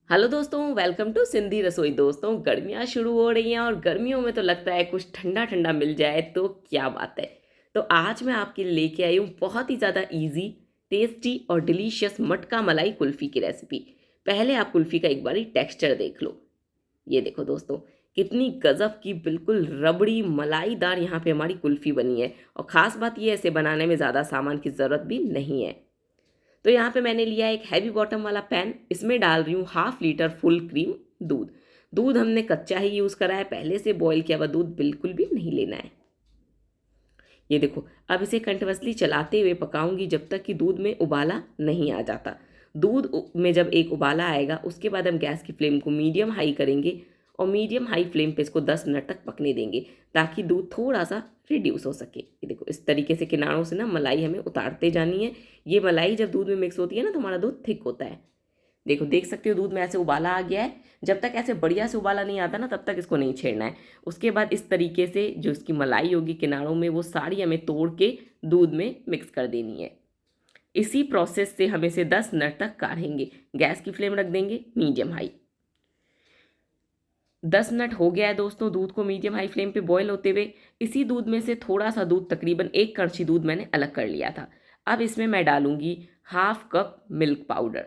Hello दोस्तों, welcome to Sindhi रसोई। दोस्तों, गर्मियाँ शुरू हो रही हैं और गर्मियों में तो लगता है कुछ ठंडा ठंडा मिल जाए तो क्या बात है। तो आज मैं आपके लिए लेके आई हूँ बहुत ही ज़्यादा इजी, टेस्टी और डिलीशियस मटका मलाई कुल्फ़ी की रेसिपी। पहले आप कुल्फ़ी का एक बारी टेक्सचर देख लो। ये देखो दोस्तों, कितनी गज़ब की बिल्कुल रबड़ी मलाईदार यहाँ पे हमारी कुल्फ़ी बनी है। और ख़ास बात ये है, इसे बनाने में ज़्यादा सामान की ज़रूरत भी नहीं है। तो यहाँ पे मैंने लिया एक हैवी बॉटम वाला पैन। इसमें डाल रही हूँ 1/2 लीटर फुल क्रीम दूध। दूध हमने कच्चा ही यूज़ करा है, पहले से बॉईल किया हुआ दूध बिल्कुल भी नहीं लेना है। ये देखो, अब इसे कंटिन्यूअसली चलाते हुए पकाऊंगी जब तक कि दूध में उबाला नहीं आ जाता। में जब एक उबाला आएगा उसके बाद हम गैस की फ्लेम को मीडियम हाई करेंगे और मीडियम हाई फ्लेम पे इसको 10 मिनट तक पकने देंगे ताकि दूध थोड़ा सा रिड्यूस हो सके। ये देखो, इस तरीके से किनारों से ना मलाई हमें उतारते जानी है। ये मलाई जब दूध में मिक्स होती है ना तो हमारा दूध थिक होता है। देखो, देख सकते हो दूध में ऐसे उबाला आ गया है। जब तक ऐसे बढ़िया से उबाला नहीं आता ना तब तक इसको नहीं छेड़ना है। उसके बाद इस तरीके से जो इसकी मलाई होगी किनारों में, वो सारी हमें तोड़ के दूध में मिक्स कर देनी है। इसी प्रोसेस से हम इसे 10 मिनट तक काढ़ेंगे। गैस की फ्लेम रख देंगे मीडियम हाई। 10 मिनट हो गया है दोस्तों दूध को मीडियम हाई फ्लेम पे बॉईल होते हुए। इसी दूध में से थोड़ा सा दूध, तकरीबन 1 कड़छी दूध मैंने अलग कर लिया था। अब इसमें मैं डालूंगी 1/2 कप मिल्क पाउडर।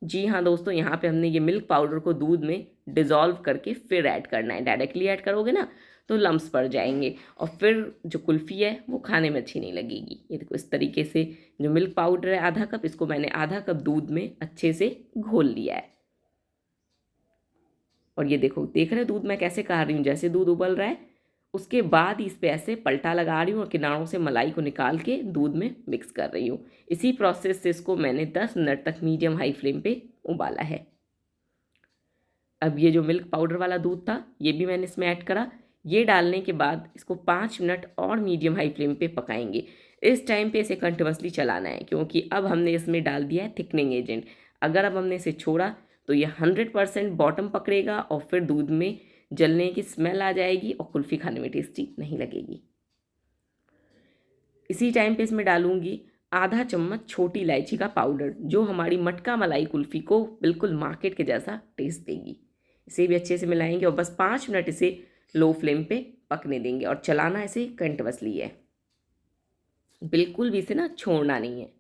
जी हाँ दोस्तों, यहाँ पे हमने ये मिल्क पाउडर को दूध में डिज़ोल्व करके फिर ऐड करना है। डायरेक्टली ऐड करोगे ना तो लम्स पड़ जाएंगे और फिर जो कुल्फ़ी है वो खाने में अच्छी नहीं लगेगी। ये देखो, इस तरीके से जो मिल्क पाउडर है 1/2 कप, इसको मैंने 1/2 कप दूध में अच्छे से घोल लिया है। और ये देखो, देख रहे हो दूध मैं कैसे काढ़ रही हूँ, जैसे दूध उबल रहा है उसके बाद ही इस पे ऐसे पलटा लगा रही हूँ और किनारों से मलाई को निकाल के दूध में मिक्स कर रही हूँ। इसी प्रोसेस से इसको मैंने 10 मिनट तक मीडियम हाई फ्लेम पे उबाला है। अब ये जो मिल्क पाउडर वाला दूध था ये भी मैंने इसमें ऐड करा। ये डालने के बाद इसको 5 मिनट और मीडियम हाई फ्लेम पे पकाएंगे। इस टाइम पे इसे कंटिन्यूअसली चलाना है क्योंकि अब हमने इसमें डाल दिया है थिकनिंग एजेंट। अगर अब हमने इसे छोड़ा तो ये 100% बॉटम पकड़ेगा और फिर दूध में जलने की स्मेल आ जाएगी और कुल्फ़ी खाने में टेस्टी नहीं लगेगी। इसी टाइम पे इसमें डालूंगी आधा चम्मच छोटी इलायची का पाउडर, जो हमारी मटका मलाई कुल्फ़ी को बिल्कुल मार्केट के जैसा टेस्ट देगी। इसे भी अच्छे से मिलाएंगे और बस 5 मिनट इसे लो फ्लेम पे पकने देंगे और चलाना इसे कंटिन्यूअसली है, बिल्कुल भी इसे ना छोड़ना नहीं है।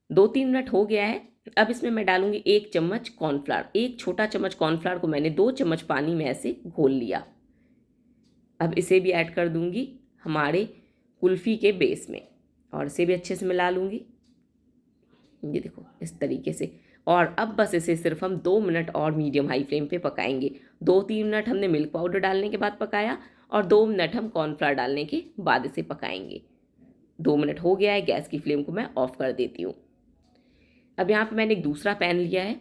2-3 मिनट हो गया है। अब इसमें मैं डालूंगी 1 चम्मच कॉर्नफ्लावर। एक छोटा चम्मच कॉर्नफ्लावर को मैंने 2 चम्मच पानी में ऐसे घोल लिया। अब इसे भी ऐड कर दूंगी हमारे कुल्फ़ी के बेस में और इसे भी अच्छे से मिला लूँगी। ये देखो, इस तरीके से। और अब बस इसे सिर्फ हम 2 मिनट और मीडियम हाई फ्लेम पे पकाएंगे। 2-3 मिनट हमने मिल्क पाउडर डालने के बाद पकाया और 2 मिनट हम कॉर्नफ्लावर डालने के बाद इसे पकाएंगे। 2 मिनट हो गया है, गैस की फ्लेम को मैं ऑफ कर देती हूँ। अब यहाँ पे मैंने एक दूसरा पैन लिया है,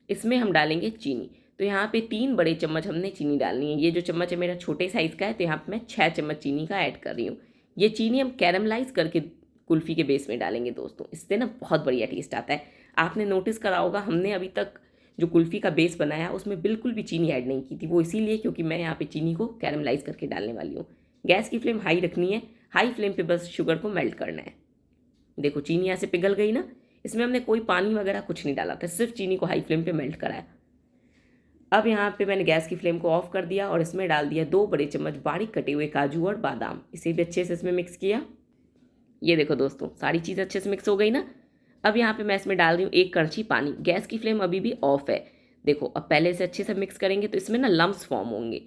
इसमें हम डालेंगे चीनी। तो यहाँ पे 3 बड़े चम्मच हमने चीनी डालनी है। ये जो चम्मच है मेरा छोटे साइज़ का है, तो यहाँ पे मैं 6 चम्मच चीनी का ऐड कर रही हूँ। ये चीनी हम कैरमलाइज करके कुल्फ़ी के बेस में डालेंगे दोस्तों, इससे ना बहुत बढ़िया टेस्ट आता है। आपने नोटिस करा होगा, हमने अभी तक जो कुल्फ़ी का बेस बनाया उसमें बिल्कुल भी चीनी ऐड नहीं की थी। वो इसीलिए क्योंकि मैं यहाँ पे चीनी को कैरमलाइज करके डालने वाली हूँ। गैस की फ्लेम हाई रखनी है, हाई फ्लेम पे बस शुगर को मेल्ट करना है। देखो, चीनी ऐसे पिघल गई ना। इसमें हमने कोई पानी वगैरह कुछ नहीं डाला था, सिर्फ चीनी को हाई फ्लेम पे मेल्ट कराया। अब यहाँ पे मैंने गैस की फ्लेम को ऑफ कर दिया और इसमें डाल दिया 2 बड़े चम्मच बारीक कटे हुए काजू और बादाम। इसे भी अच्छे से इसमें मिक्स किया। ये देखो दोस्तों, सारी चीज़ अच्छे से मिक्स हो गई ना। अब यहाँ पे मैं इसमें डाल रही हूँ 1 कड़छी पानी। गैस की फ्लेम अभी भी ऑफ है। देखो, अब पहले से अच्छे से मिक्स करेंगे तो इसमें ना लम्स फॉर्म होंगे।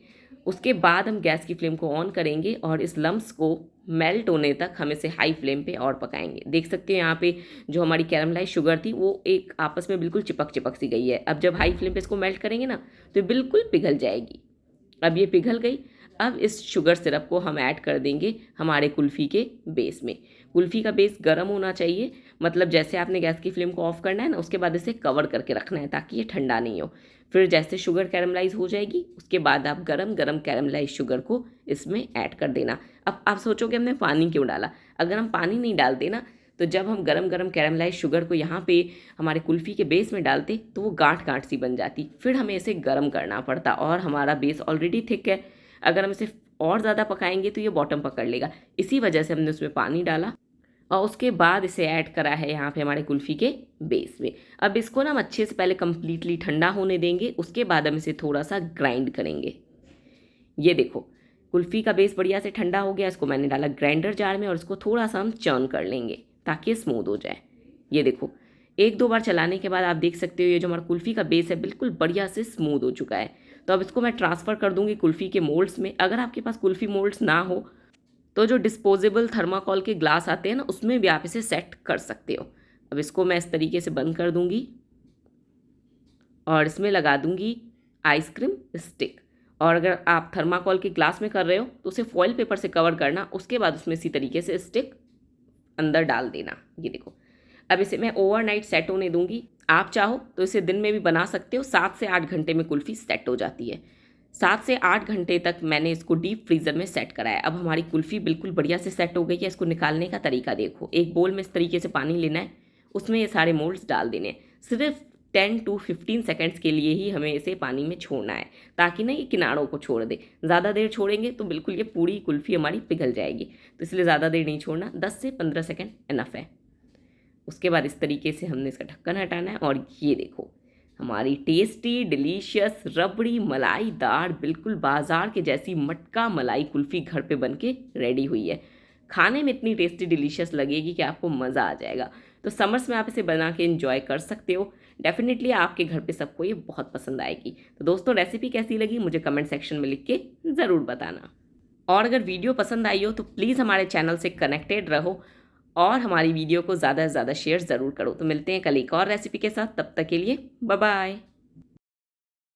उसके बाद हम गैस की फ्लेम को ऑन करेंगे और इस लम्स को मेल्ट होने तक हम इसे हाई फ्लेम पे और पकाएंगे। देख सकते हैं यहाँ पे जो हमारी कैरमलाइज शुगर थी वो एक आपस में बिल्कुल चिपक चिपक सी गई है। अब जब हाई फ्लेम पे इसको मेल्ट करेंगे ना तो बिल्कुल पिघल जाएगी। अब ये पिघल गई। अब इस शुगर सिरप को हम ऐड कर देंगे हमारे कुल्फ़ी के बेस में। कुल्फ़ी का बेस गर्म होना चाहिए, मतलब जैसे आपने गैस की फ्लेम को ऑफ करना है ना उसके बाद इसे कवर करके रखना है ताकि ये ठंडा नहीं हो। फिर जैसे शुगर कैरमलाइज हो जाएगी उसके बाद आप गरम गरम कैरमलाइज शुगर को इसमें ऐड कर देना। अब आप सोचोगे हमने पानी क्यों डाला। अगर हम पानी नहीं डालते ना तो जब हम गरम गरम कैरमलाइज शुगर को यहाँ पे हमारे कुल्फ़ी के बेस में डालते तो वो गांठ गांठ सी बन जाती, फिर हमें इसे गर्म करना पड़ता और हमारा बेस ऑलरेडी थिक है। अगर हम इसे और ज़्यादा पकाएंगे तो ये बॉटम पकड़ लेगा, इसी वजह से हमने उसमें पानी डाला। और उसके बाद इसे ऐड करा है यहाँ पे हमारे कुल्फ़ी के बेस में। अब इसको ना हम अच्छे से पहले कम्प्लीटली ठंडा होने देंगे, उसके बाद हम इसे थोड़ा सा ग्राइंड करेंगे। ये देखो कुल्फ़ी का बेस बढ़िया से ठंडा हो गया, इसको मैंने डाला ग्राइंडर जार में और इसको थोड़ा सा हम चर्न कर लेंगे ताकि ये स्मूथ हो जाए। ये देखो एक दो बार चलाने के बाद आप देख सकते हो ये जो हमारा कुल्फ़ी का बेस है बिल्कुल बढ़िया से स्मूथ हो चुका है। तो अब इसको मैं ट्रांसफ़र कर दूंगी कुल्फ़ी के मोल्ड्स में। अगर आपके पास कुल्फ़ी मोल्ड्स ना हो तो जो डिस्पोजेबल थर्माकोल के ग्लास आते हैं ना उसमें भी आप इसे सेट कर सकते हो। अब इसको मैं इस तरीके से बंद कर दूंगी और इसमें लगा दूंगी आइसक्रीम स्टिक। और अगर आप थर्माकोल के ग्लास में कर रहे हो तो उसे फॉइल पेपर से कवर करना, उसके बाद उसमें इसी तरीके से स्टिक अंदर डाल देना। ये देखो अब इसे मैं ओवरनाइट सेट होने दूंगी। आप चाहो तो इसे दिन में भी बना सकते हो, 7 से 8 घंटे में कुल्फ़ी सेट हो जाती है। 7 से 8 घंटे तक मैंने इसको डीप फ्रीज़र में सेट कराया। अब हमारी कुल्फ़ी बिल्कुल बढ़िया से सेट हो गई है। इसको निकालने का तरीका देखो, एक बोल में इस तरीके से पानी लेना है, उसमें ये सारे मोल्ड्स डाल देने हैं। सिर्फ 10 to 15 सेकेंड्स के लिए ही हमें इसे पानी में छोड़ना है ताकि ना ये किनारों को छोड़ दे। ज़्यादा देर छोड़ेंगे तो बिल्कुल ये पूरी कुल्फ़ी हमारी पिघल जाएगी, तो इसलिए ज़्यादा देर नहीं छोड़ना, 10 से 15 सेकेंड इनफ है। उसके बाद इस तरीके से हमने इसका ढक्कन हटाना है और ये देखो हमारी टेस्टी डिलीशियस रबड़ी मलाईदार बिल्कुल बाजार के जैसी मटका मलाई कुल्फ़ी घर पे बनके रेडी हुई है। खाने में इतनी टेस्टी डिलीशियस लगेगी कि आपको मज़ा आ जाएगा। तो समर्स में आप इसे बना के एंजॉय कर सकते हो। डेफिनेटली आपके घर पे सबको ये बहुत पसंद आएगी। तो दोस्तों रेसिपी कैसी लगी मुझे कमेंट सेक्शन में लिख के ज़रूर बताना। और अगर वीडियो पसंद आई हो तो प्लीज़ हमारे चैनल से कनेक्टेड रहो और हमारी वीडियो को ज़्यादा से ज़्यादा शेयर ज़रूर करो। तो मिलते हैं कल एक और रेसिपी के साथ, तब तक के लिए बाय बाय।